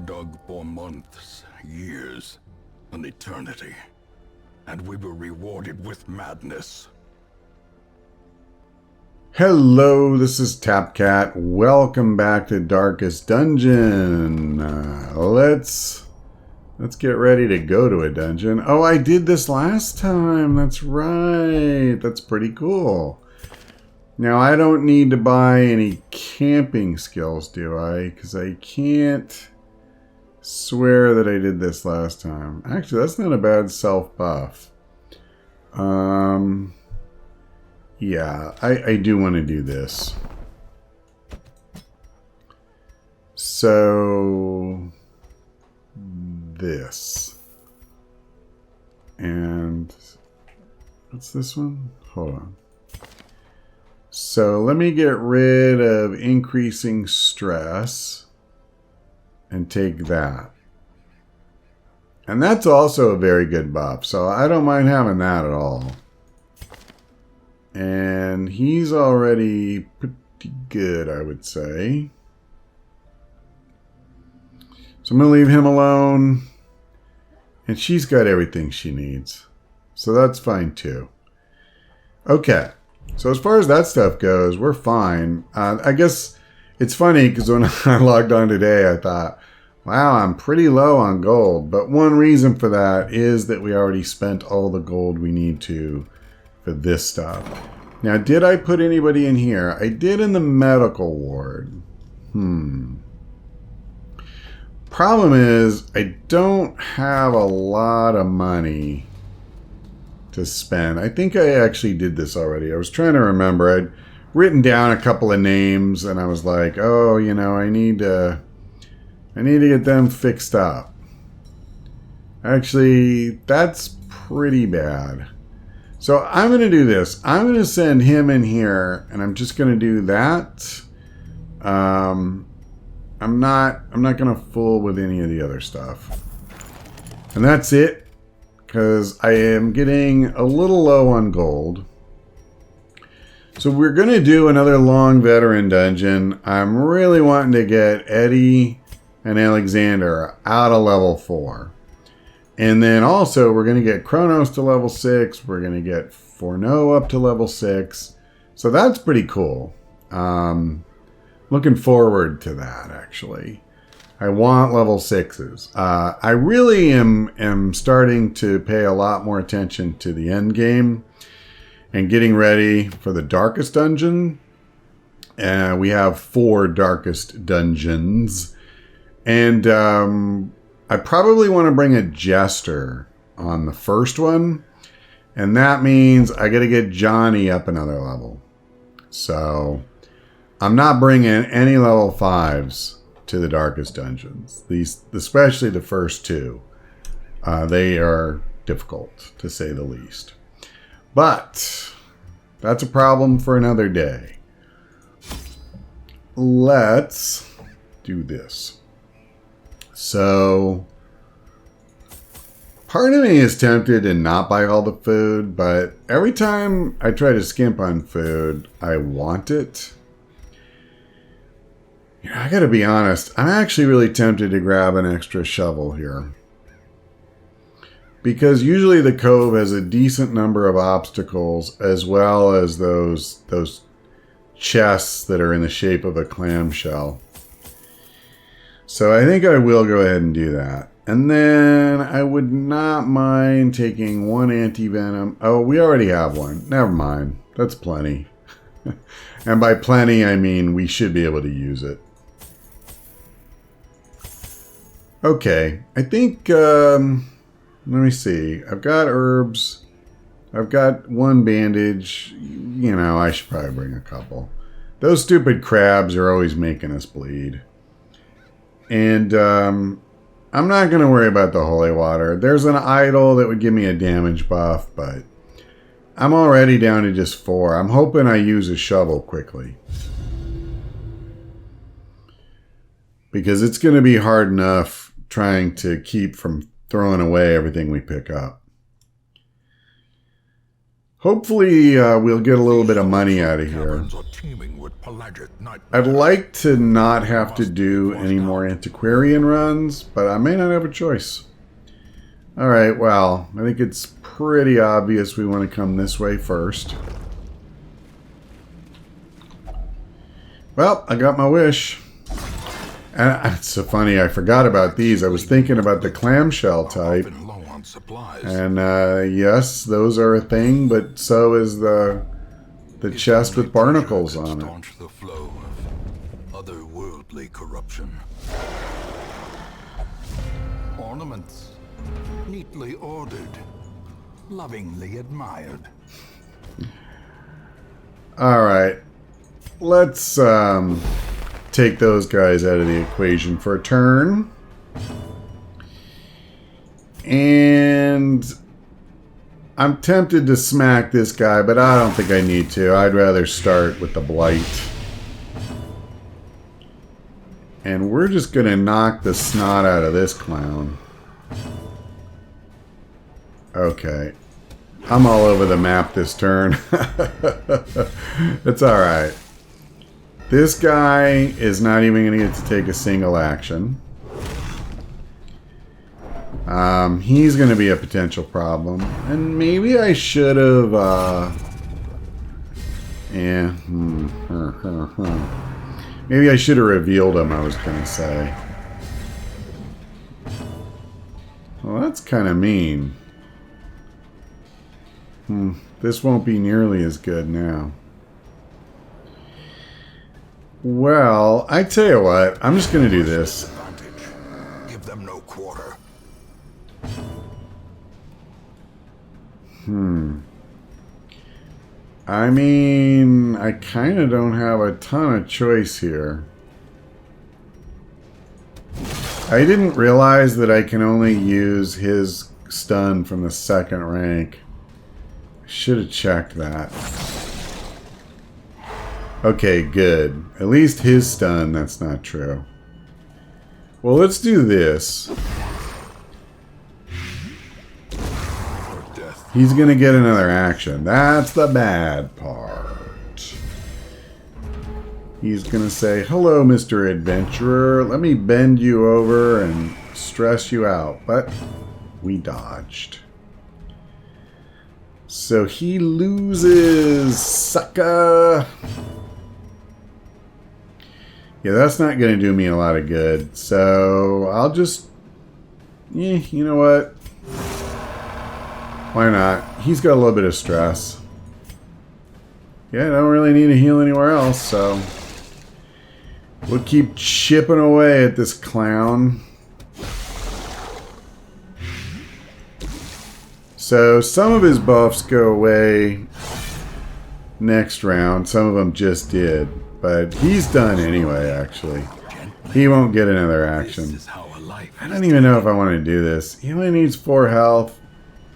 dug for months, years, an eternity. And we were rewarded with madness. Hello, this is Tapcat. Welcome back to Darkest Dungeon. Let's get ready to go to a dungeon. Oh, I did this last time. That's right. That's pretty cool. Now, I don't need to buy any camping skills, do I? Because I can't swear that I did this last time. Actually, that's not a bad self-buff. Yeah, I do want to do this. So, this. And, what's this one? Hold on. So let me get rid of increasing stress and take that. And that's also a very good buff, so I don't mind having that at all. And he's already pretty good, I would say. So I'm going to leave him alone. And she's got everything she needs. So that's fine too. Okay. So as far as that stuff goes, we're fine. I guess it's funny because when I logged on today, I thought, wow, I'm pretty low on gold. But one reason for that is that we already spent all the gold we need to for this stuff. Now, did I put anybody in here? I did in the medical ward. Problem is, I don't have a lot of money to spend. I think I actually did this already. I was trying to remember. I'd written down a couple of names and I was like, oh, you know, I need to get them fixed up. Actually, that's pretty bad. So I'm going to do this. I'm going to send him in here and I'm just going to do that. I'm not going to fool with any of the other stuff. And that's it. Because I am getting a little low on gold. So we're going to do another long veteran dungeon. I'm really wanting to get Eddie and Alexander out of level 4. And then also we're going to get Kronos to level 6. We're going to get Forno up to level 6. So that's pretty cool. Looking forward to that, actually. I want level 6s. I really am starting to pay a lot more attention to the end game and getting ready for the darkest dungeon. We have 4 darkest dungeons. And I probably want to bring a jester on the first one. And that means I got to get Johnny up another level. So I'm not bringing any level 5s to the darkest dungeons. These, especially the first 2, they are difficult to say the least. But that's a problem for another day. Let's do this. So part of me is tempted to not buy all the food, but every time I try to skimp on food, I want it. You know, I gotta be honest, I'm actually really tempted to grab an extra shovel here. Because usually the cove has a decent number of obstacles, as well as those chests that are in the shape of a clamshell. So I think I will go ahead and do that. And then I would not mind taking 1 anti-venom. Oh, we already have one. Never mind. That's plenty. And by plenty, I mean we should be able to use it. Okay, I think, let me see. I've got herbs. I've got 1 bandage. You know, I should probably bring a couple. Those stupid crabs are always making us bleed. And I'm not going to worry about the holy water. There's an idol that would give me a damage buff, but I'm already down to just 4. I'm hoping I use a shovel quickly. Because it's going to be hard enough trying to keep from throwing away everything we pick up. Hopefully, we'll get a little bit of money out of here. I'd like to not have to do any more antiquarian runs, but I may not have a choice. Alright, well, I think it's pretty obvious we want to come this way first. Well, I got my wish. And it's so funny, I forgot about these. I was thinking about the clamshell type. And yes, those are a thing, but so is the chest with barnacles on it. Staunch the flow of otherworldly corruption. Ornaments, neatly ordered, lovingly admired. All right, let's take those guys out of the equation for a turn. And I'm tempted to smack this guy, but I don't think I need to. I'd rather start with the Blight. And we're just going to knock the snot out of this clown. Okay. I'm all over the map this turn. It's alright. This guy is not even going to get to take a single action. He's going to be a potential problem. And maybe I should have, maybe I should have revealed him, I was going to say. Well, that's kind of mean. This won't be nearly as good now. Well, I tell you what, I'm just going to do this. Give them no quarter. I mean, I kind of don't have a ton of choice here. I didn't realize that I can only use his stun from the second rank. Should have checked that. Okay, good. At least his stun, that's not true. Well, let's do this. He's going to get another action. That's the bad part. He's going to say, hello, Mr. Adventurer. Let me bend you over and stress you out. But we dodged. So he loses, sucker. Yeah, that's not going to do me a lot of good. So I'll just... you know what? Why not? He's got a little bit of stress. Yeah, I don't really need to heal anywhere else, so... we'll keep chipping away at this clown. So some of his buffs go away next round. Some of them just did. But he's done anyway, actually. He won't get another action. I don't even know if I want to do this. He only needs 4 health.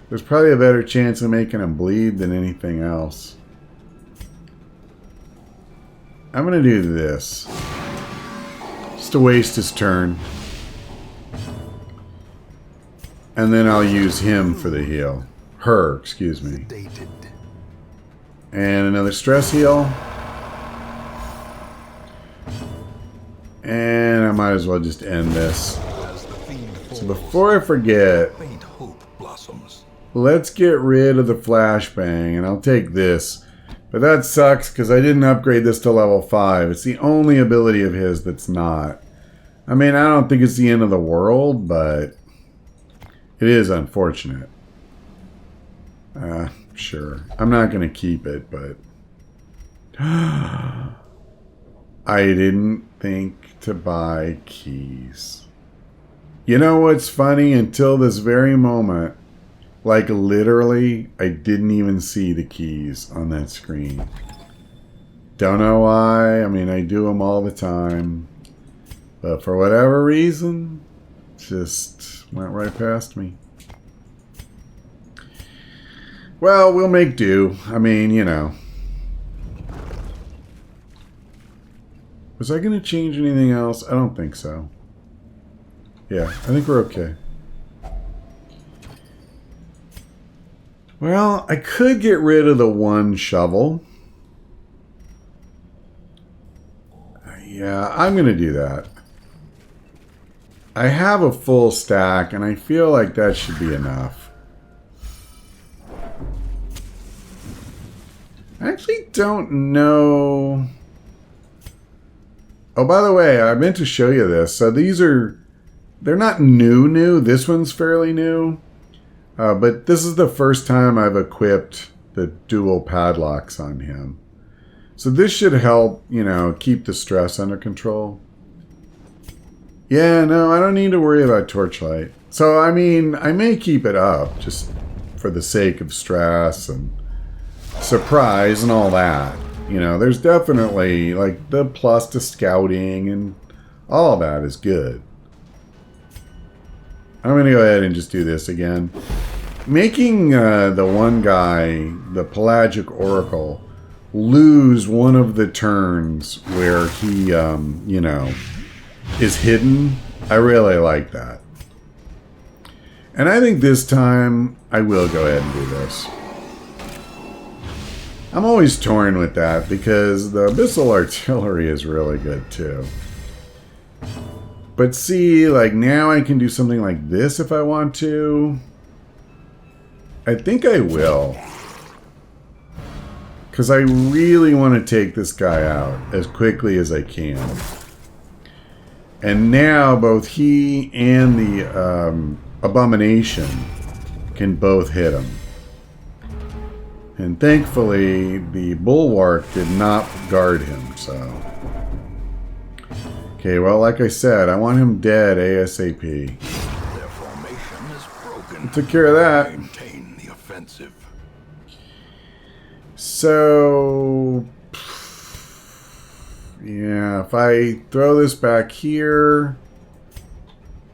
There's probably a better chance of making him bleed than anything else. I'm going to do this. Just to waste his turn. And then I'll use him for the heal. Her, excuse me. And another stress heal. And I might as well just end this. So before I forget, let's get rid of the flashbang, and I'll take this. But that sucks because I didn't upgrade this to level 5. It's the only ability of his that's not. I mean, I don't think it's the end of the world, but it is unfortunate. Sure. I'm not going to keep it, but... I didn't think to buy keys. You know what's funny? Until this very moment, like literally, I didn't even see the keys on that screen. Don't know why. I mean, I do them all the time. But for whatever reason, just went right past me. Well, we'll make do. I mean, you know. Was I going to change anything else? I don't think so. Yeah, I think we're okay. Well, I could get rid of the one shovel. Yeah, I'm going to do that. I have a full stack, and I feel like that should be enough. I actually don't know. Oh, by the way, I meant to show you this. So these are, they're not new. This one's fairly new. But this is the first time I've equipped the dual padlocks on him. So this should help, you know, keep the stress under control. Yeah, no, I don't need to worry about torchlight. So, I mean, I may keep it up just for the sake of stress and surprise and all that. You know, there's definitely, like, the plus to scouting and all of that is good. I'm going to go ahead and just do this again. Making the one guy, the Pelagic Oracle, lose one of the turns where he, you know, is hidden, I really like that. And I think this time I will go ahead and do this. I'm always torn with that because the Abyssal Artillery is really good too. But see, like now I can do something like this if I want to. I think I will. Because I really want to take this guy out as quickly as I can. And now both he and the Abomination can both hit him. And thankfully, the Bulwark did not guard him, so... Okay, well, like I said, I want him dead ASAP. Their formation is broken. Took care of that. Maintain the offensive. So... yeah, if I throw this back here,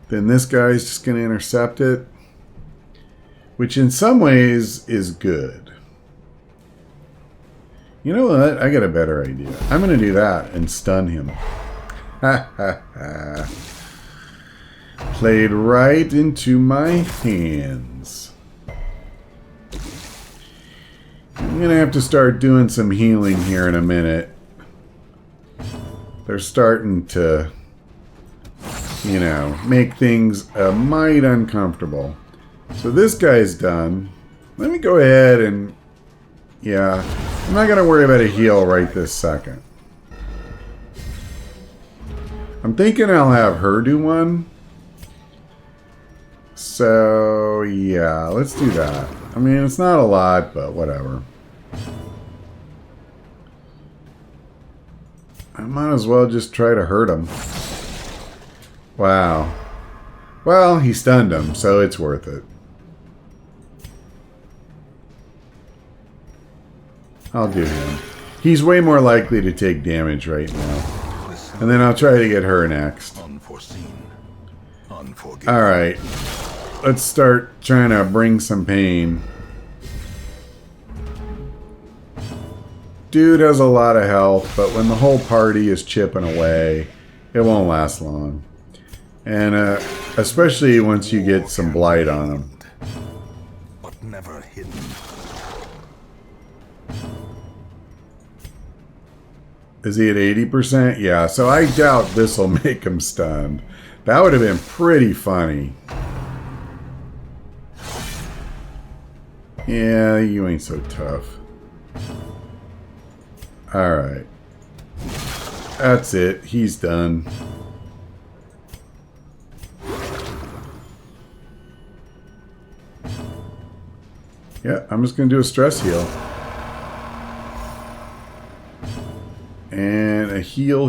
then this guy's just going to intercept it. Which in some ways is good. You know what? I got a better idea. I'm going to do that and stun him. Ha ha ha. Played right into my hands. I'm going to have to start doing some healing here in a minute. They're starting to, you know, make things a mite uncomfortable. So this guy's done. Let me go ahead and, yeah, I'm not going to worry about a heal right this second. I'm thinking I'll have her do one. So, yeah, let's do that. I mean, it's not a lot, but whatever. I might as well just try to hurt him. Wow. Well, he stunned him, so it's worth it. I'll do him. He's way more likely to take damage right now. And then I'll try to get her next. Unforeseen. Unforgivable. Alright. Let's start trying to bring some pain. Dude has a lot of health, but when the whole party is chipping away, it won't last long. And especially once you get some blight on him. But never hidden. Is he at 80%? Yeah, so I doubt this will make him stunned. That would have been pretty funny. Yeah, you ain't so tough. Alright. That's it. He's done. Yeah, I'm just going to do a stress heal. And a heal.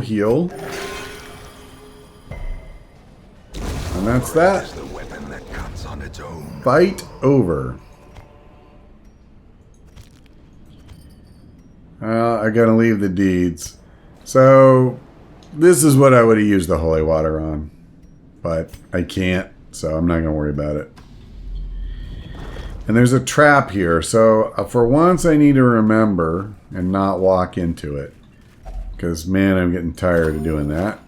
And that's that. The weapon that cuts on its own. Fight over. I gotta leave the deeds. So, this is what I would have used the holy water on. But I can't, so I'm not gonna worry about it. And there's a trap here, so for once I need to remember and not walk into it. Because, man, I'm getting tired of doing that.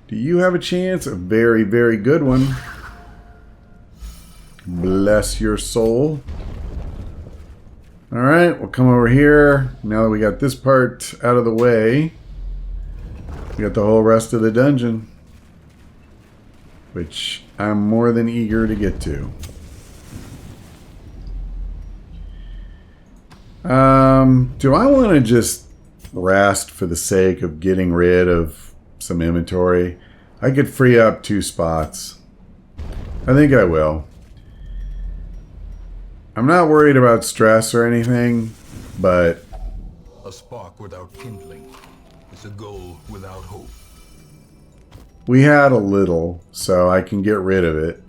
Do you have a chance? A very, very good one. Bless your soul. Alright, we'll come over here. Now that we got this part out of the way, we got the whole rest of the dungeon, which I'm more than eager to get to. Do I want to just rest for the sake of getting rid of some inventory? I could free up 2 spots. I think I will. I'm not worried about stress or anything, but A spark without kindling is a goal without hope. we had a little, so I can get rid of it.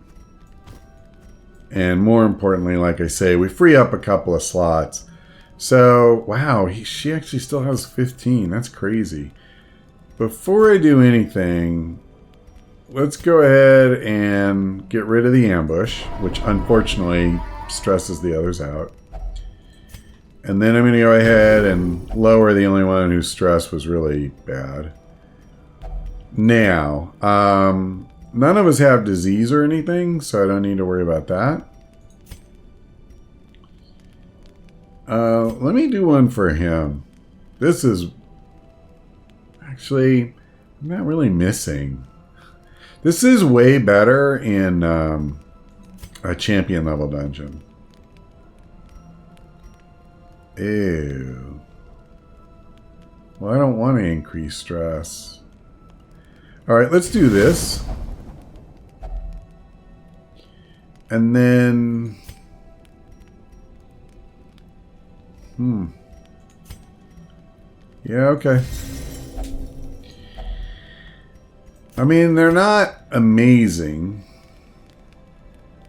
And more importantly, like I say, we free up a couple of slots. So, wow, she actually still has 15. That's crazy. Before I do anything, let's go ahead and get rid of the ambush, which unfortunately stresses the others out. And then I'm going to go ahead and lower the only one whose stress was really bad. Now, none of us have disease or anything, so I don't need to worry about that. Let me do one for him. This is... Actually, I'm not really missing. This is way better in a champion level dungeon. Ew. Well, I don't want to increase stress. Alright, let's do this. And then... Yeah, okay. I mean, they're not amazing.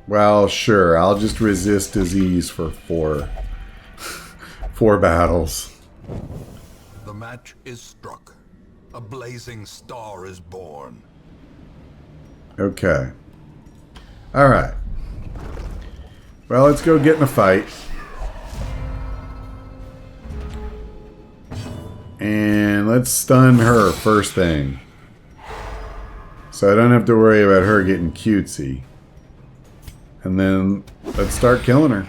Well, sure, I'll just resist disease for 4 battles. The match is struck. A blazing star is born. Okay. Alright. Well, let's go get in a fight. And let's stun her first thing. So I don't have to worry about her getting cutesy. And then let's start killing her.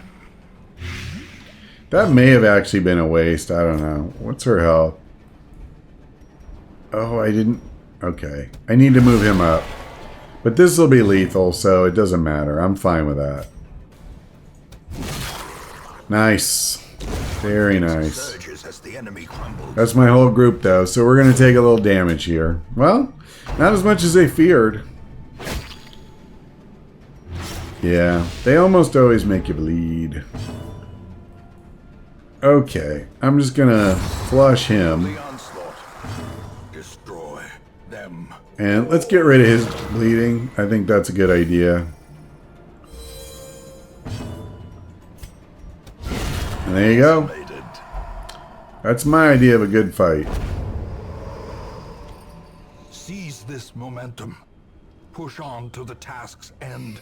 That may have actually been a waste. I don't know. What's her health? Oh, I didn't... Okay. I need to move him up. But this will be lethal, so it doesn't matter. I'm fine with that. Nice. Very nice. That's my whole group, though, so we're going to take a little damage here. Well, not as much as they feared. Yeah, they almost always make you bleed. Okay, I'm just going to flush him. Destroy them. And let's get rid of his bleeding. I think that's a good idea. And there you go. That's my idea of a good fight. Seize this momentum. Push on to the task's end.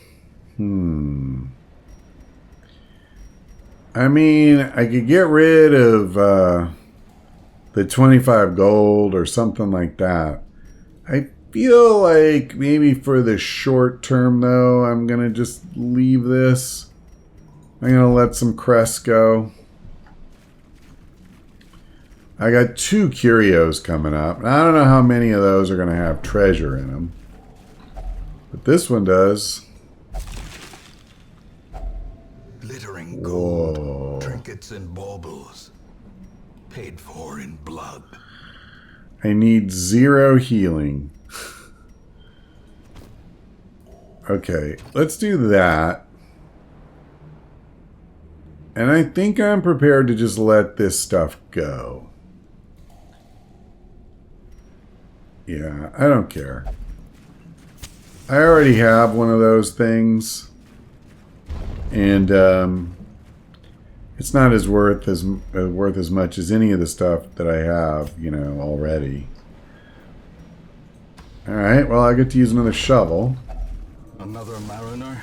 I mean, I could get rid of the 25 gold or something like that. I feel like maybe for the short term, though, I'm going to just leave this. I'm going to let some crests go. I got 2 curios coming up. And I don't know how many of those are going to have treasure in them. But this one does. Glittering gold, trinkets and baubles. Paid for in blood. I need 0 healing. Okay, let's do that. And I think I'm prepared to just let this stuff go. Yeah, I don't care. I already have one of those things. And it's not as worth as much as any of the stuff that I have, you know, already. Alright, well, I get to use another shovel. Another mariner.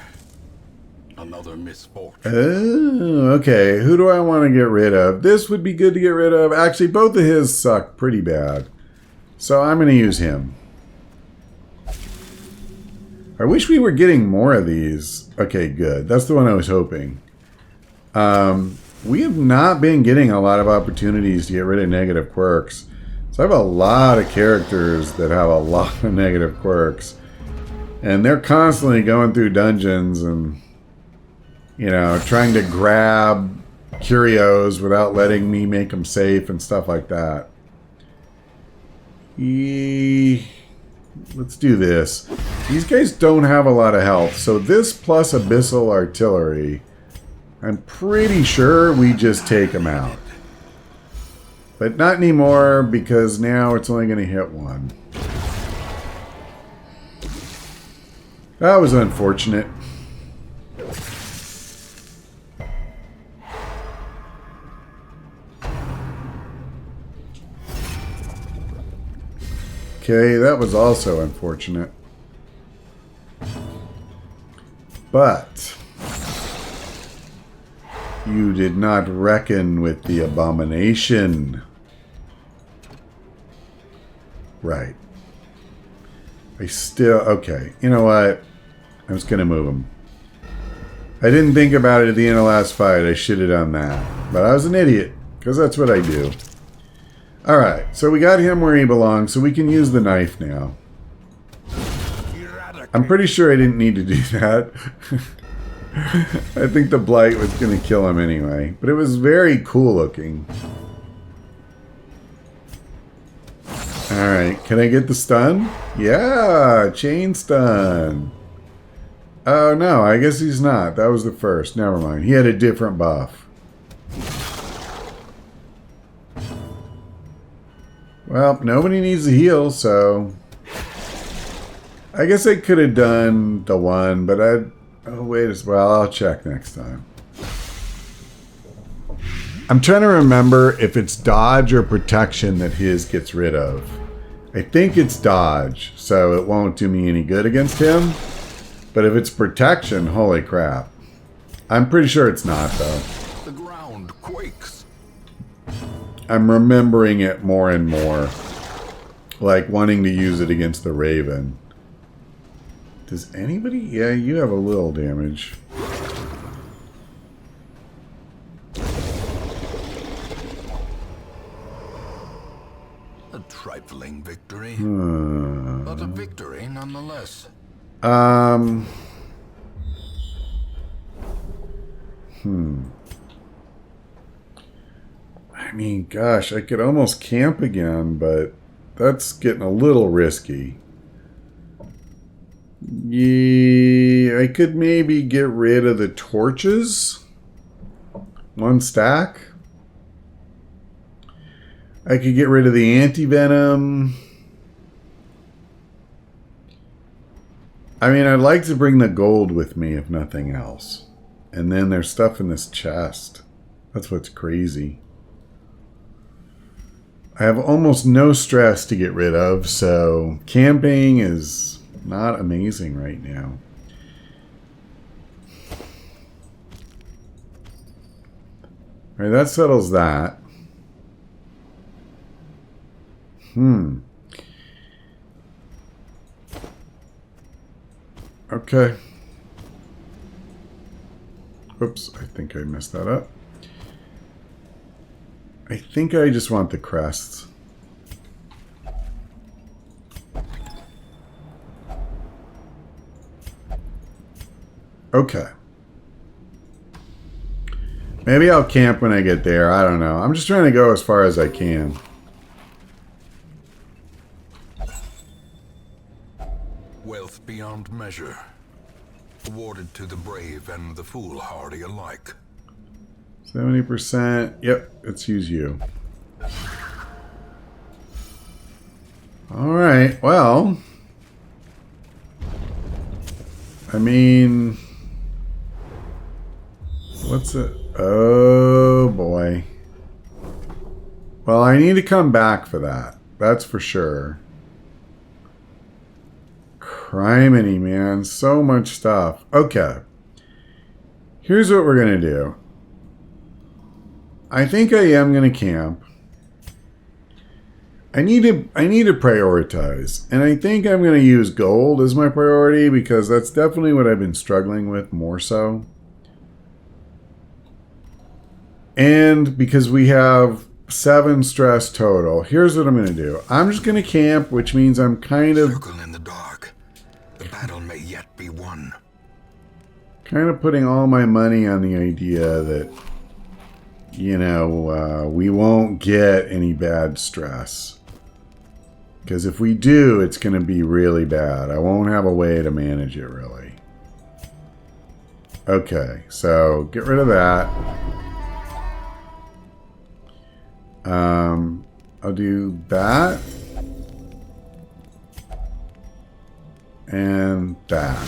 Another misfortune. Oh, okay. Who do I want to get rid of? This would be good to get rid of. Actually, both of his suck pretty bad. So I'm going to use him. I wish we were getting more of these. Okay, good. That's the one I was hoping. We have not been getting a lot of opportunities to get rid of negative quirks. So I have a lot of characters that have a lot of negative quirks. And they're constantly going through dungeons and, you know, trying to grab curios without letting me make them safe and stuff like that. Let's do this. These guys don't have a lot of health. So this plus Abyssal Artillery, I'm pretty sure we just take them out. But not anymore, because now it's only going to hit one. That was unfortunate. Okay, that was also unfortunate. But you did not reckon with the abomination. Right. I still... Okay, you know what? I'm just going to move him. I didn't think about it at the end of the last fight. I should have done that. But I was an idiot, because that's what I do. Alright, so we got him where he belongs, so we can use the knife now. I'm pretty sure I didn't need to do that. I think the blight was going to kill him anyway. But it was very cool looking. Alright, can I get the stun? Yeah, chain stun. Oh no, I guess he's not. That was the first. Never mind. He had a different buff. Well, nobody needs to heal, so... I guess I could have done the one, but I... Oh, wait as well. I'll check next time. I'm trying to remember if it's dodge or protection that his gets rid of. I think it's dodge, so it won't do me any good against him. But if it's protection, holy crap. I'm pretty sure it's not, though. The ground quakes. I'm remembering it more and more. Like wanting to use it against the Raven. Does anybody? Yeah, you have a little damage. A trifling victory. But a victory nonetheless. I mean, gosh, I could almost camp again, but that's getting a little risky. Yeah, I could maybe get rid of the torches. One stack. I could get rid of the anti-venom. I mean, I'd like to bring the gold with me, if nothing else. And then there's stuff in this chest. That's what's crazy. I have almost no stress to get rid of, so camping is not amazing right now. Alright, that settles that. Okay. Oops, I think I messed that up. I think I just want the crests. Okay. Maybe I'll camp when I get there. I don't know. I'm just trying to go as far as I can. Wealth beyond measure. Awarded to the brave and the foolhardy alike. 70%. Yep, let's use you. Alright, well. I mean... What's it? Oh, boy. Well, I need to come back for that. That's for sure. Criminy, man. So much stuff. Okay. Here's what we're going to do. I think I am going to camp. I need to prioritize. And I think I'm going to use gold as my priority because that's definitely what I've been struggling with more so. And because we have 7 stress total, here's what I'm going to do. I'm just going to camp, which means I'm kind of... Circle in the dark. The battle may yet be won. Kind of putting all my money on the idea that, you know, we won't get any bad stress. Because if we do, it's going to be really bad. I won't have a way to manage it, really. Okay, so get rid of that. I'll do that. And that.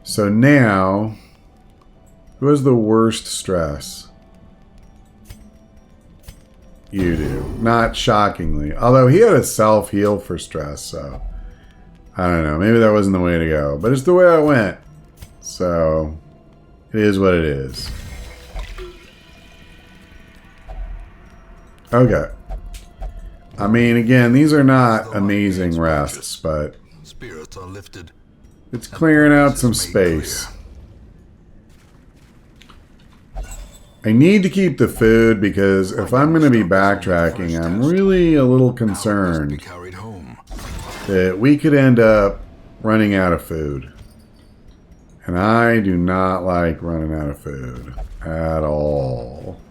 So now, who has the worst stress? You do. Not shockingly. Although he had a self-heal for stress, so... I don't know. Maybe that wasn't the way to go. But it's the way I went. So, it is what it is. Okay. I mean, again, these are not amazing rests, but... Spirits are lifted. It's clearing out some space. I need to keep the food because if I'm going to be backtracking, I'm really a little concerned that we could end up running out of food. And I do not like running out of food at all.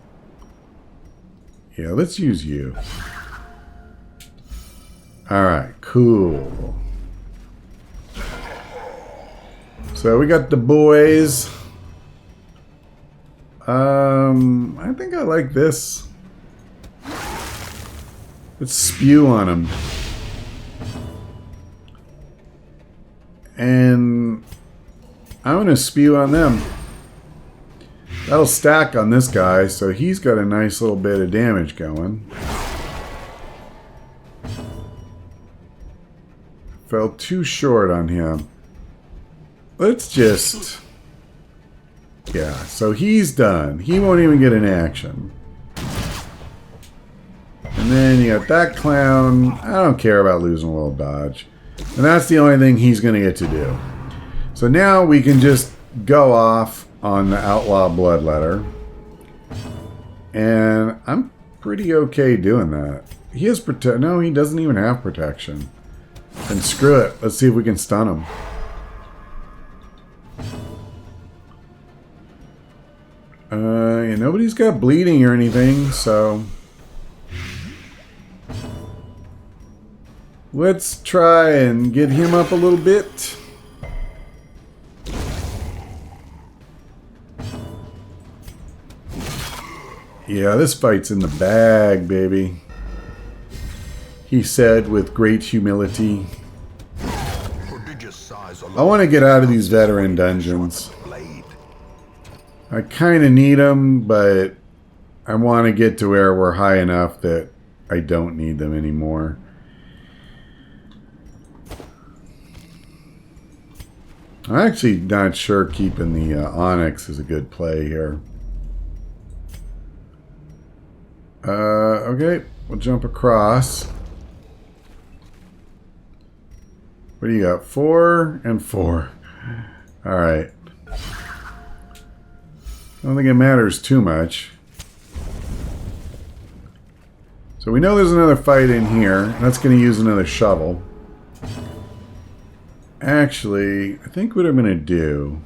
Yeah, let's use you. Alright, cool. So we got the boys. I think I like this. Let's spew on them. And I'm going to spew on them. That'll stack on this guy, so he's got a nice little bit of damage going. Fell too short on him. Let's just... Yeah, so he's done. He won't even get an action. And then you got that clown. I don't care about losing a little dodge. And that's the only thing he's going to get to do. So now we can just go off on the Outlaw Bloodletter. And I'm pretty okay doing that. He has no, he doesn't even have protection. And screw it. Let's see if we can stun him. Yeah, nobody's got bleeding or anything, so... Let's try and get him up a little bit. Yeah, this fight's in the bag, baby. He said with great humility. I want to get out of these veteran dungeons. I kind of need them, but I want to get to where we're high enough that I don't need them anymore. I'm actually not sure keeping the Onyx is a good play here. Okay, we'll jump across. What do you got? 4 and 4. Alright. I don't think it matters too much. So we know there's another fight in here. That's going to use another shovel. Actually, I think what I'm going to do...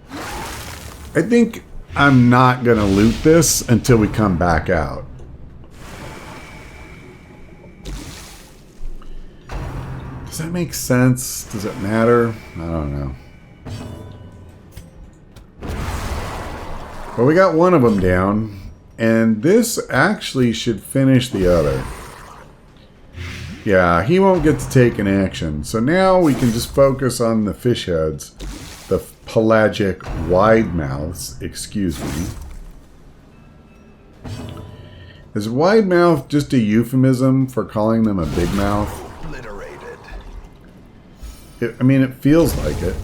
I think I'm not going to loot this until we come back out. Does that make sense? Does it matter? I don't know. Well, we got one of them down, and this actually should finish the other. Yeah, he won't get to take an action. So now we can just focus on the fish heads. The pelagic wide mouths, excuse me. Is wide mouth just a euphemism for calling them a big mouth? Obliterated. I mean, it feels like it.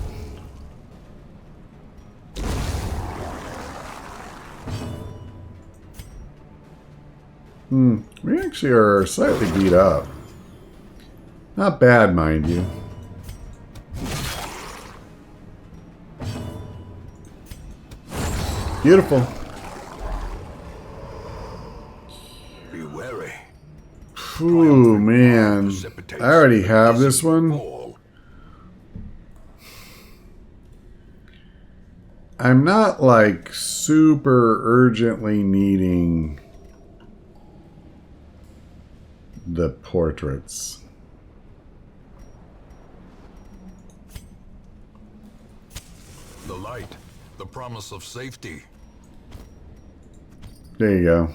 We actually are slightly beat up. Not bad, mind you. Beautiful. Be wary. Ooh, man. I already have this one. Fall. I'm not like super urgently needing the portraits. The light, the promise of safety. There you go.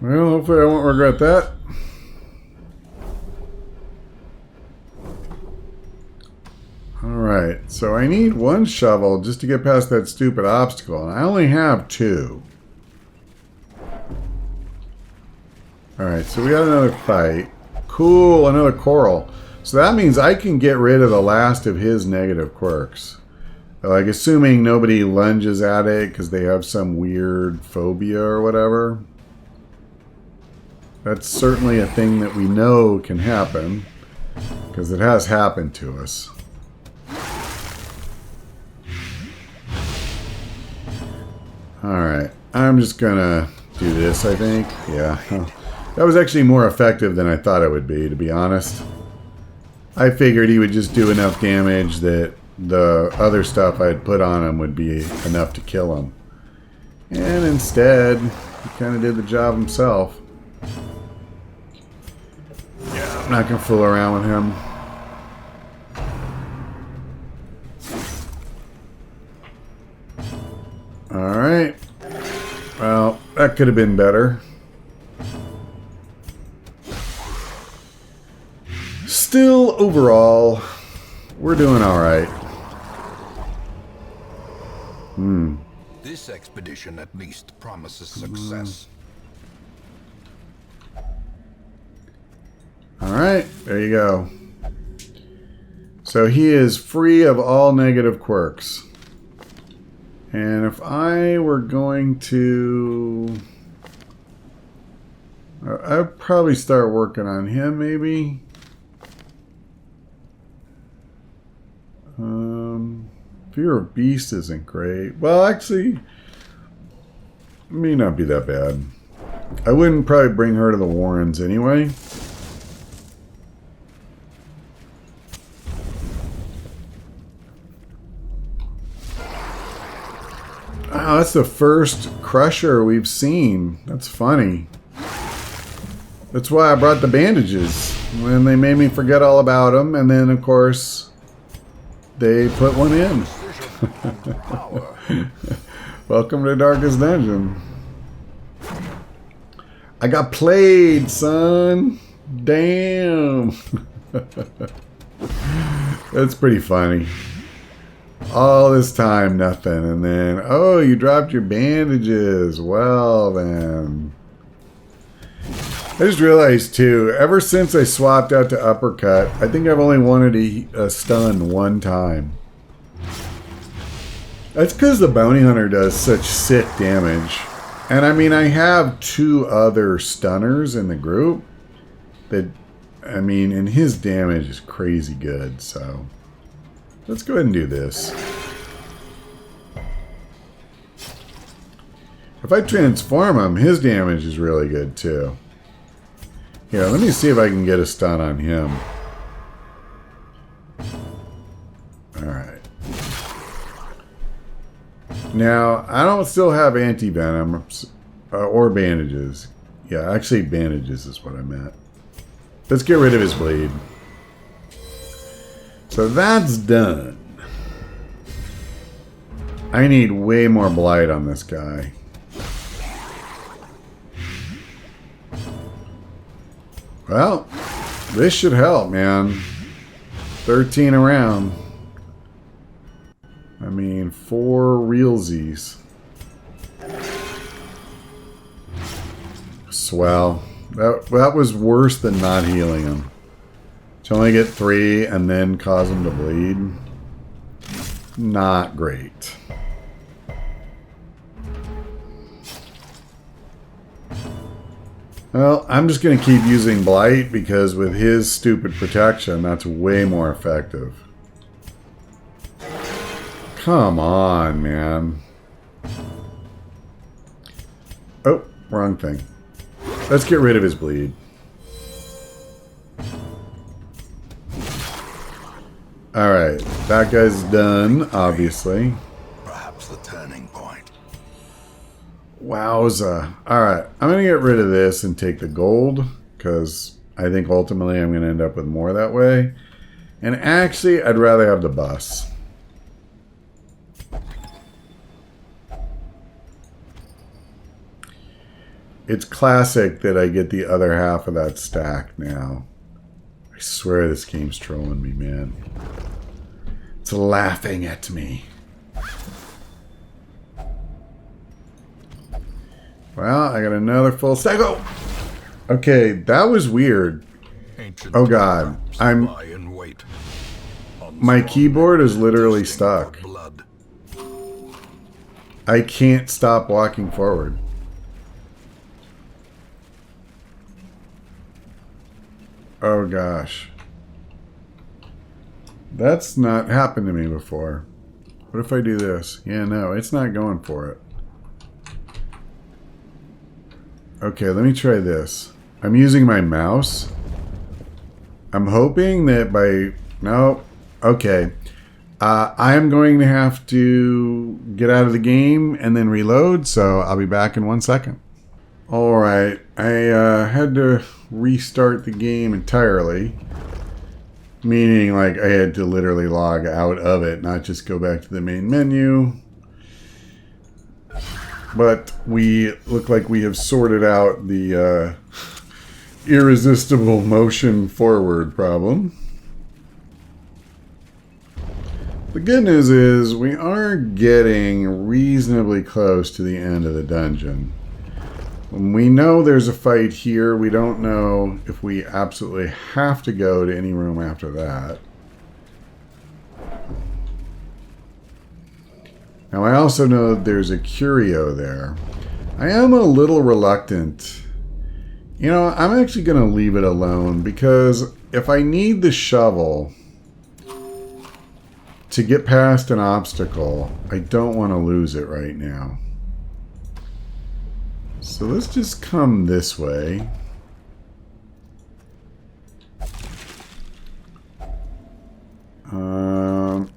Well, hopefully I won't regret that. Alright, so I need one shovel just to get past that stupid obstacle, and I only have 2. Alright, so we got another fight. Cool, another coral. So that means I can get rid of the last of his negative quirks. Like, assuming nobody lunges at it because they have some weird phobia or whatever. That's certainly a thing that we know can happen, because it has happened to us. Alright, I'm just gonna do this, I think. Yeah, that was actually more effective than I thought it would be, to be honest. I figured he would just do enough damage that the other stuff I had put on him would be enough to kill him. And instead, he kind of did the job himself. Yeah, I'm not going to fool around with him. Alright. Well, that could have been better. Still, overall, we're doing alright. This expedition at least promises success. Alright, there you go. So he is free of all negative quirks. And if I were going to... I'd probably start working on him, maybe. Fear of Beast isn't great. Well, actually, it may not be that bad. I wouldn't probably bring her to the Warrens anyway. Oh, that's the first Crusher we've seen. That's funny. That's why I brought the bandages. When they made me forget all about them, and then, of course, they put one in. Welcome to Darkest Dungeon. I got played, son. Damn. That's pretty funny. All this time, nothing. And then, oh, you dropped your bandages. Well, then. I just realized, too, ever since I swapped out to Uppercut, I think I've only wanted a stun one time. That's because the Bounty Hunter does such sick damage. And I mean, I have 2 other stunners in the group that, I mean, and his damage is crazy good, so let's go ahead and do this. If I transform him, his damage is really good too. Here, let me see if I can get a stun on him. Alright. Now, I don't still have anti-venom or bandages. Yeah, actually bandages is what I meant. Let's get rid of his bleed. So that's done. I need way more blight on this guy. Well, this should help, man. 13 around. I mean, 4 realsies. Swell. That was worse than not healing him. To only get 3 and then cause him to bleed. Not great. Well, I'm just going to keep using Blight because with his stupid protection, that's way more effective. Come on, man. Oh, wrong thing. Let's get rid of his bleed. Alright, that guy's done, obviously. Perhaps the turning point. Wowza. Alright, I'm going to get rid of this and take the gold, because I think ultimately I'm going to end up with more that way. And actually, I'd rather have the bus. It's classic that I get the other half of that stack now. I swear this game's trolling me, man. It's laughing at me. Well, I got another full stack. Oh! Okay, that was weird. Oh god, my keyboard is literally stuck. I can't stop walking forward. Oh gosh. That's not happened to me before. What if I do this? Yeah, no, it's not going for it. Okay, let me try this. I'm using my mouse. I'm hoping that by... No. Okay. I am going to have to get out of the game and then reload, so I'll be back in 1 second. Alright, I had to restart the game entirely. Meaning, like, I had to literally log out of it, not just go back to the main menu. But we look like we have sorted out the irresistible motion forward problem. The good news is we are getting reasonably close to the end of the dungeon. We know there's a fight here. We don't know if we absolutely have to go to any room after that. Now, I also know that there's a curio there. I am a little reluctant. You know, I'm actually going to leave it alone because if I need the shovel to get past an obstacle, I don't want to lose it right now. So let's just come this way.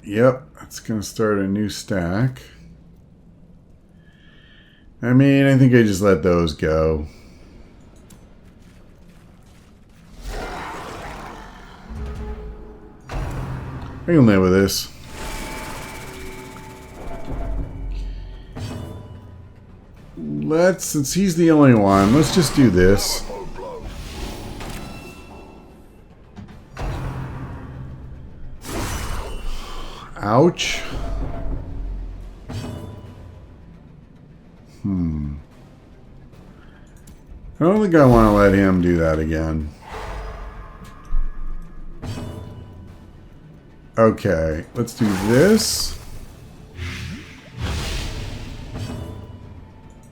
Yep, that's going to start a new stack. I mean, I think I just let those go. I can live with this. Since he's the only one, let's just do this. Ouch. I don't think I want to let him do that again. Okay, let's do this.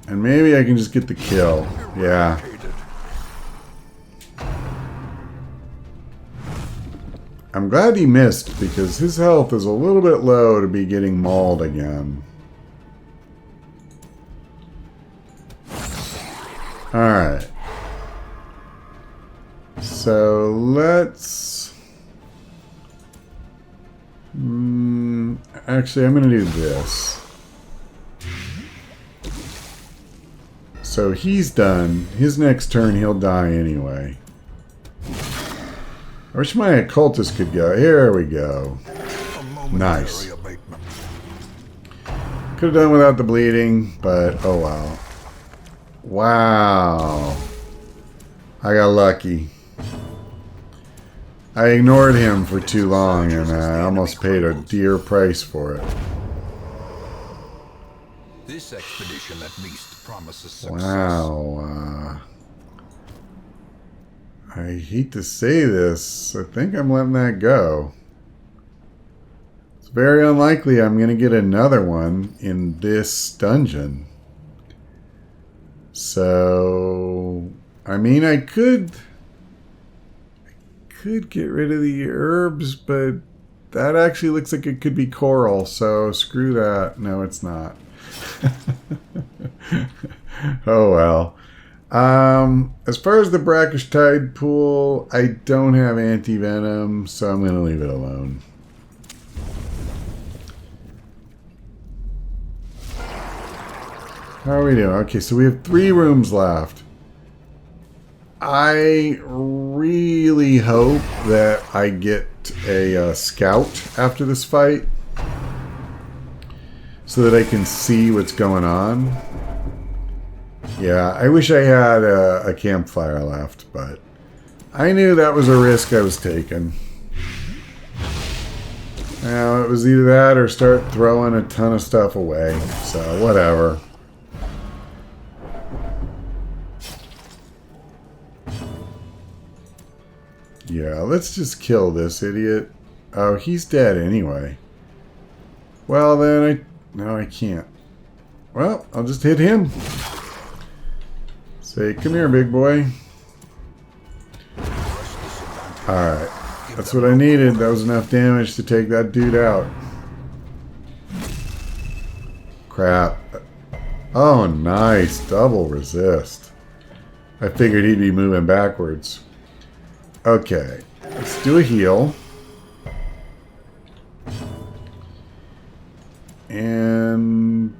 And maybe I can just get the kill. Yeah. I'm glad he missed because his health is a little bit low to be getting mauled again. Alright. So let's... actually, I'm going to do this. So he's done. His next turn, he'll die anyway. I wish my occultist could go. Here we go. Nice. Could have done without the bleeding, but oh well. Wow. I got lucky. I ignored him for too long and I almost paid a dear price for it. This expedition at least promises success. Wow. I hate to say this. I think I'm letting that go. It's very unlikely I'm going to get another one in this dungeon. So, I mean, I could get rid of the herbs, but that actually looks like it could be coral, so screw that. No, it's not. Oh well. As far as the brackish tide pool, I don't have anti-venom, so I'm going to leave it alone. How are we doing? Okay, so we have 3 rooms left. I really hope that I get a scout after this fight so that I can see what's going on. Yeah, I wish I had a campfire left, but I knew that was a risk I was taking. Now, it was either that or start throwing a ton of stuff away, so whatever. Yeah, let's just kill this idiot. Oh, he's dead anyway. Well, then no, I can't. Well, I'll just hit him. Say, come here, big boy. Alright. That's what I needed. That was enough damage to take that dude out. Crap. Oh, nice. Double resist. I figured he'd be moving backwards. Okay. Let's do a heal. And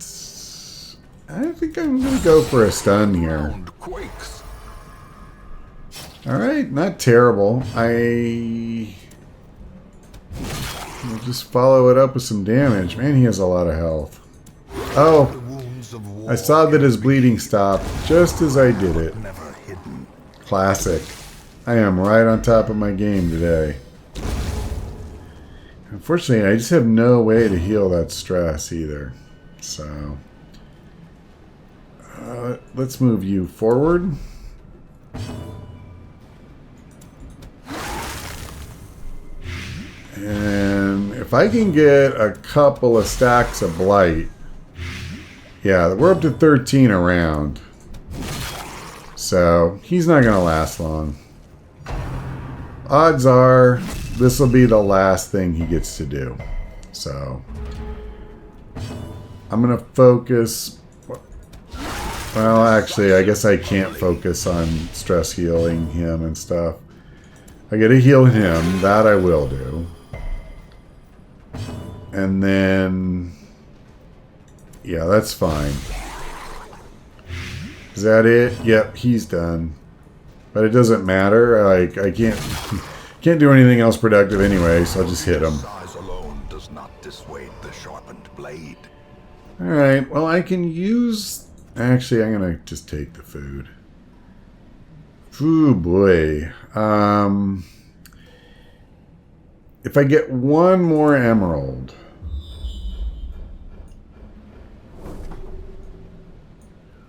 I think I'm going to go for a stun here. Alright, not terrible. I'll just follow it up with some damage. Man, he has a lot of health. Oh, I saw that his bleeding stopped just as I did it. Classic. I am right on top of my game today. Unfortunately, I just have no way to heal that stress either. So, let's move you forward. And if I can get a couple of stacks of blight, yeah, we're up to 13 around. So, he's not going to last long. Odds are this will be the last thing he gets to do. So, I'm going to focus. Well, actually, I guess I can't focus on stress healing him and stuff. I got to heal him. That I will do. And then, yeah, that's fine. Is that it? Yep, he's done. But it doesn't matter. Like, I can't do anything else productive anyway, so I'll just hit him. Size alone does not dissuade the sharpened blade. All right. Well, I can use. Actually, I'm gonna just take the food. Ooh boy. If I get one more emerald.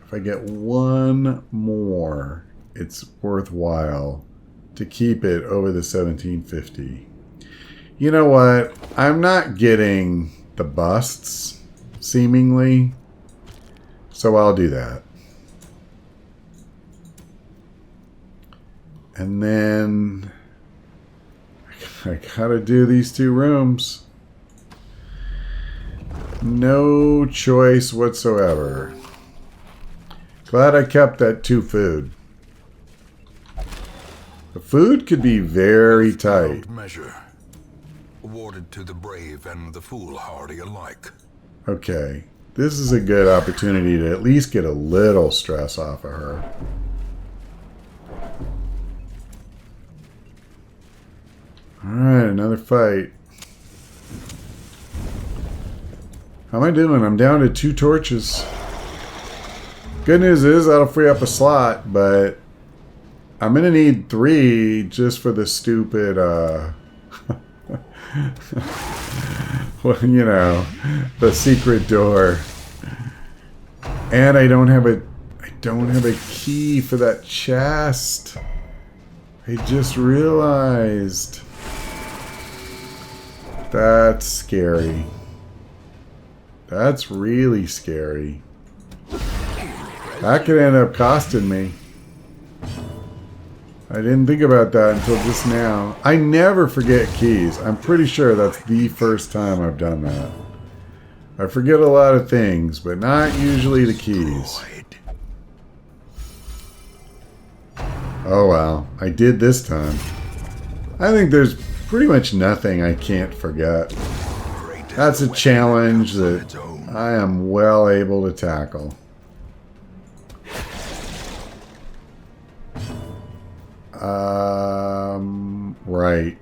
If I get one more, it's worthwhile to keep it over the 1750. You know what? I'm not getting the busts, seemingly. So I'll do that. And then I gotta do these 2 rooms. No choice whatsoever. Glad I kept that 2 food. The food could be very tight. Measure awarded to the brave and the foolhardy alike. Okay, this is a good opportunity to at least get a little stress off of her. Alright, another fight. How am I doing? I'm down to 2 torches. Good news is that'll free up a slot, but I'm going to need 3 just for the stupid, well, you know, the secret door. And I don't have a key for that chest. I just realized. That's scary. That's really scary. That could end up costing me. I didn't think about that until just now. I never forget keys. I'm pretty sure that's the first time I've done that. I forget a lot of things, but not usually the keys. Oh wow, I did this time. I think there's pretty much nothing I can't forget. That's a challenge that I am well able to tackle. Right.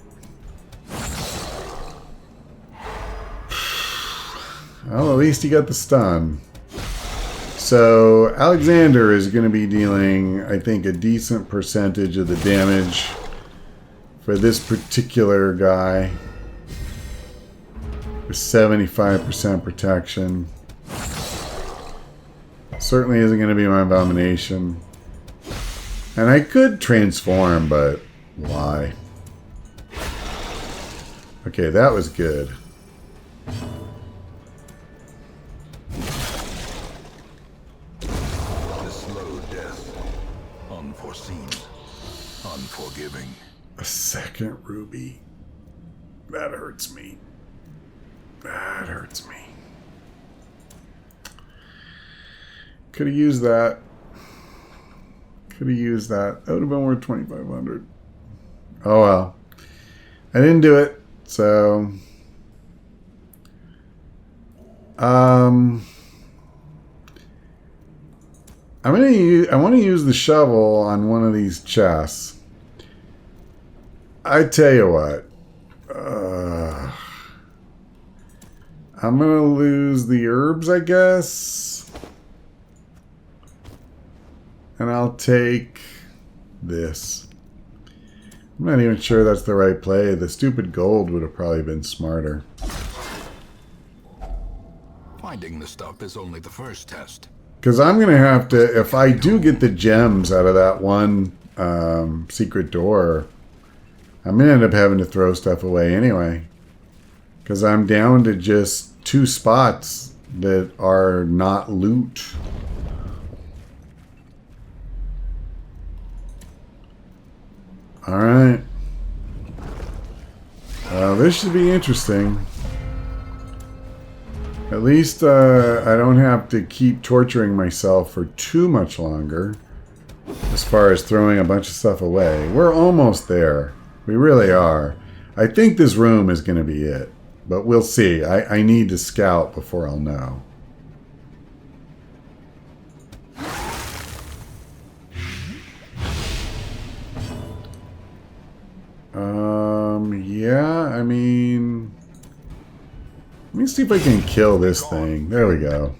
Well, at least he got the stun. So Alexander is going to be dealing, I think, a decent percentage of the damage for this particular guy. With 75% protection. Certainly isn't going to be my abomination. And I could transform, but why? Okay, that was good. The slow death. Unforeseen. Unforgiving. A second ruby. That hurts me. That hurts me. Could have used that. Could have used that. That would have been worth 2,500. Oh well. I didn't do it. So I want to use the shovel on one of these chests. I tell you what. I'm going to lose the herbs, I guess. And I'll take this. I'm not even sure that's the right play. The stupid gold would have probably been smarter. Finding the stuff is only the first test. Because I'm going to have to, if I do get the gems out of that one secret door, I'm going to end up having to throw stuff away anyway. Because I'm down to just 2 spots that are not loot. Alright. This should be interesting. At least I don't have to keep torturing myself for too much longer. As far as throwing a bunch of stuff away. We're almost there. We really are. I think this room is going to be it. But we'll see. I need to scout before I'll know. Yeah, I mean... Let me see if I can kill this thing. There we go.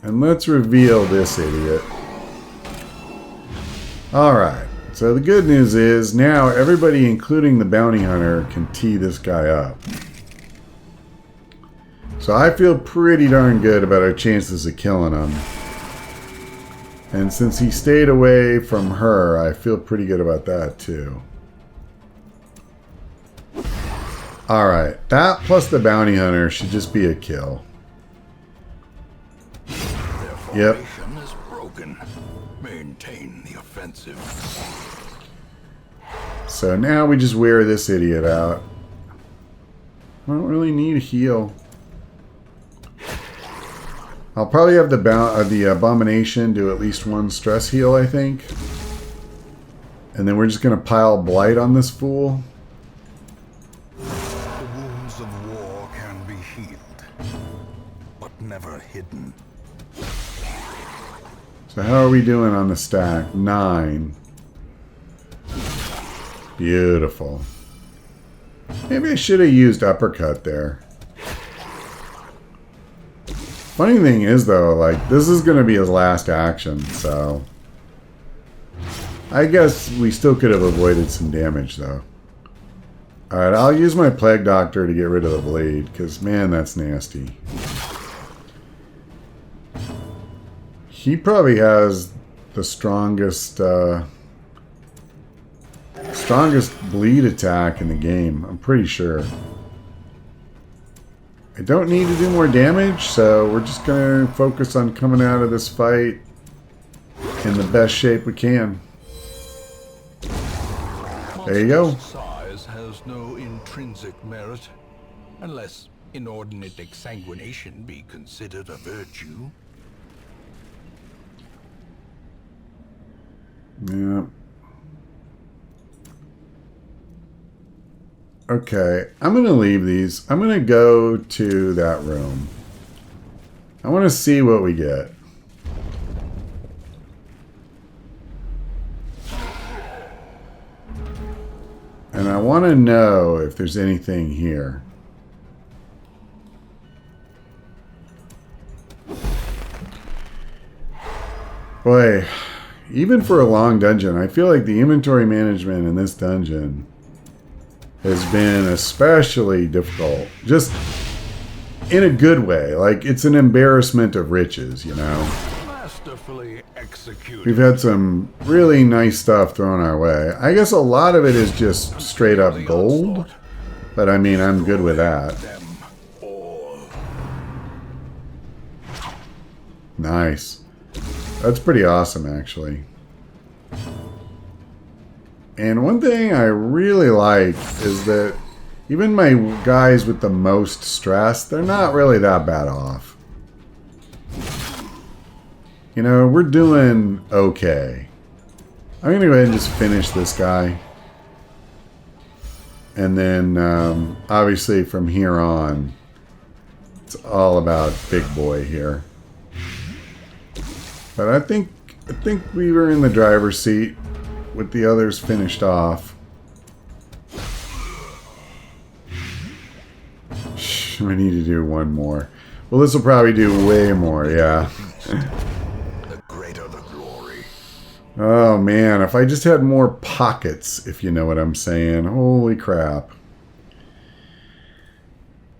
And let's reveal this idiot. Alright. So the good news is now everybody, including the bounty hunter, can tee this guy up. So I feel pretty darn good about our chances of killing him. And since he stayed away from her, I feel pretty good about that too. Alright, that plus the bounty hunter should just be a kill. Yep. Is broken. Maintain the offensive. So now we just wear this idiot out. I don't really need a heal. I'll probably have the abomination do at least 1 stress heal, I think. And then we're just going to pile blight on this fool. The wounds of war can be healed, but never hidden. So how are we doing on the stack? 9. Beautiful. Maybe I should have used uppercut there. Funny thing is, though, like, this is going to be his last action, so... I guess we still could have avoided some damage, though. Alright, I'll use my Plague Doctor to get rid of the bleed, because, man, that's nasty. He probably has the strongest bleed attack in the game, I'm pretty sure. I don't need to do more damage, so we're just going to focus on coming out of this fight in the best shape we can. There you go. Size has no intrinsic merit, unless inordinate exsanguination be considered a virtue. Yeah. Okay, I'm going to leave these. I'm going to go to that room. I want to see what we get. And I want to know if there's anything here. Boy, even for a long dungeon, I feel like the inventory management in this dungeon has been especially difficult. Just in a good way. Like, it's an embarrassment of riches, you know? Masterfully executed. We've had some really nice stuff thrown our way. I guess a lot of it is just straight up gold. But I mean, I'm good with that. Nice. That's pretty awesome, actually. And one thing I really like is that even my guys with the most stress, they're not really that bad off. You know, we're doing okay. I'm going to go ahead and just finish this guy. And then, obviously, from here on, it's all about Big Boy here. But I think we were in the driver's seat with the others finished off. Shh, we need to do one more. Well, this will probably do way more, yeah. The greater the glory. Oh, man, if I just had more pockets, if you know what I'm saying. Holy crap.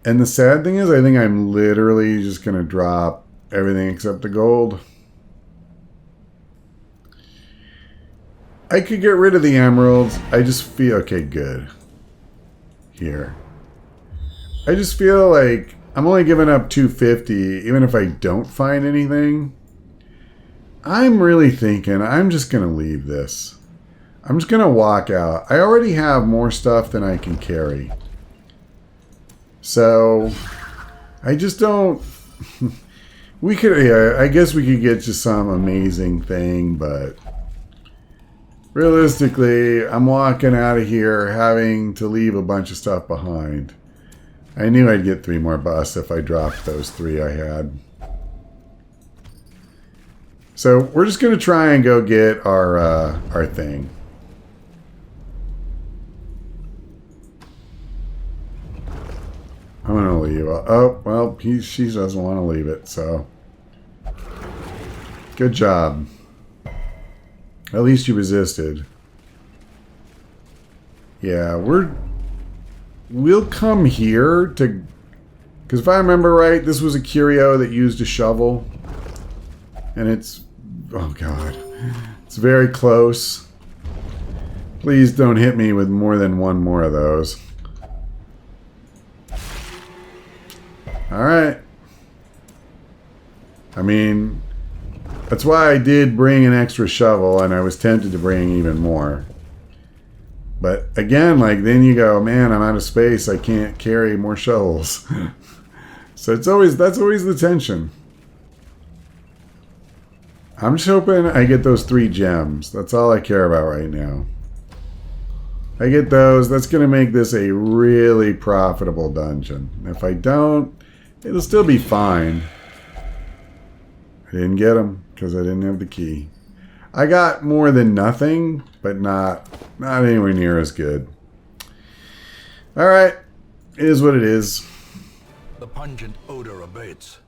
And the sad thing is, I think I'm literally just going to drop everything except the gold. I could get rid of the emeralds. I just feel... Okay, good. Here. I just feel like I'm only giving up 250, even if I don't find anything. I'm really thinking I'm just going to leave this. I'm just going to walk out. I already have more stuff than I can carry. So, I just don't... We could... Yeah, I guess we could get to some amazing thing, but... Realistically, I'm walking out of here having to leave a bunch of stuff behind. I knew I'd get 3 more busts if I dropped those 3 I had. So we're just going to try and go get our thing. I'm going to leave. Oh, well, she doesn't want to leave it, so. Good job. At least you resisted. Yeah, we'll come here to... Because if I remember right, this was a curio that used a shovel. And it's... Oh, God. It's very close. Please don't hit me with more than one more of those. Alright. I mean... That's why I did bring an extra shovel, and I was tempted to bring even more. But again, like, then you go, man, I'm out of space. I can't carry more shovels. So that's always the tension. I'm just hoping I get those 3 gems. That's all I care about right now. I get those. That's going to make this a really profitable dungeon. If I don't, it'll still be fine. I didn't get them because I didn't have the key. I got more than nothing, but not anywhere near as good. Alright. It is what it is. The pungent odor abates.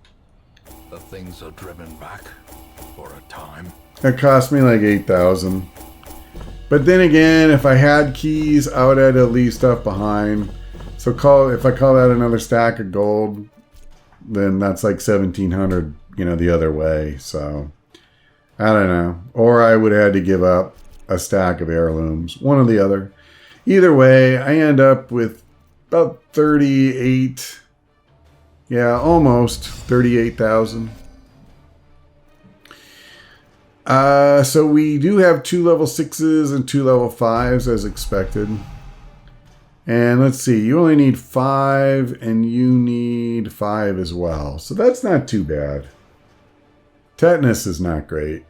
The things are driven back for a time. It cost me like 8,000. But then again, if I had keys, I would have to leave stuff behind. So if I call that another stack of gold, then that's like 1,700, you know, the other way. So I don't know. Or I would have had to give up a stack of heirlooms. One or the other. Either way, I end up with about 38. Yeah, almost 38,000. So we do have 2 level 6s and 2 level 5s as expected. And let's see, you only need 5 and you need 5 as well. So that's not too bad. Tetanus is not great.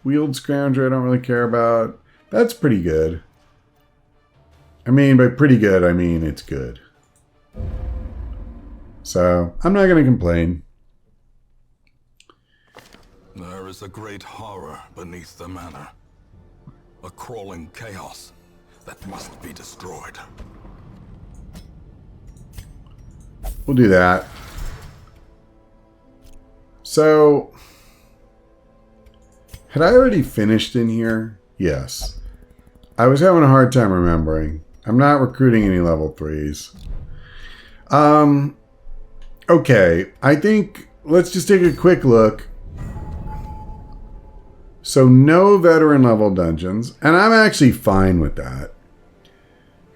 Wheeled Scrounger I don't really care about. That's pretty good. I mean, by pretty good, I mean it's good. So I'm not going to complain. There is a great horror beneath the manor. A crawling chaos that must be destroyed. We'll do that. So, had I already finished in here? Yes. I was having a hard time remembering. I'm not recruiting any level 3s. Okay, I think let's just take a quick look. So no veteran level dungeons, and I'm actually fine with that.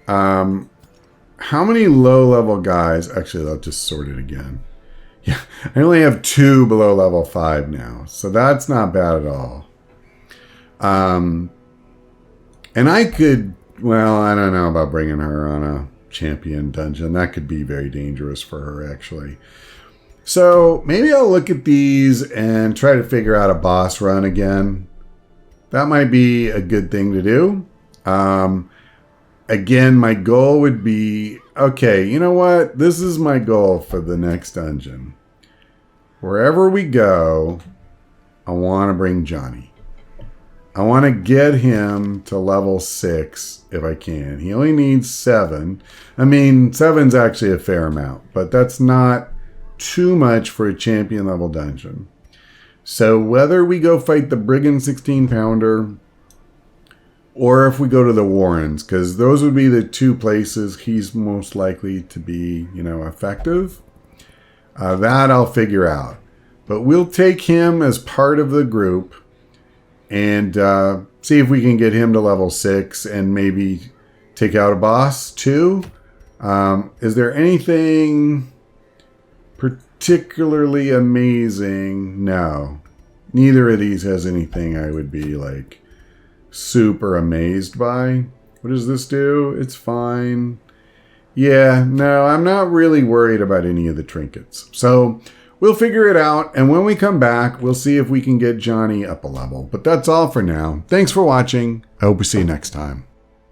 How many low level guys? Actually, I'll just sort it again. Yeah, I only have 2 below level 5 now, so that's not bad at all. And I could, well, I don't know about bringing her on a champion dungeon. That could be very dangerous for her, actually. So maybe I'll look at these and try to figure out a boss run again. That might be a good thing to do. Again, my goal would be, okay, you know what? This is my goal for the next dungeon. Wherever we go, I want to bring Johnny. I want to get him to level 6 if I can. He only needs 7. I mean, 7's actually a fair amount, but that's not too much for a champion level dungeon. So whether we go fight the Brigand 16-pounder or if we go to the Warrens, because those would be the 2 places he's most likely to be, effective. That I'll figure out. But we'll take him as part of the group and see if we can get him to level 6 and maybe take out a boss too. Is there anything particularly amazing? No. Neither of these has anything I would be like super amazed by. What does this do? It's fine. Yeah, no, I'm not really worried about any of the trinkets. So we'll figure it out, and when we come back, we'll see if we can get Johnny up a level. But that's all for now. Thanks for watching. I hope we see you next time.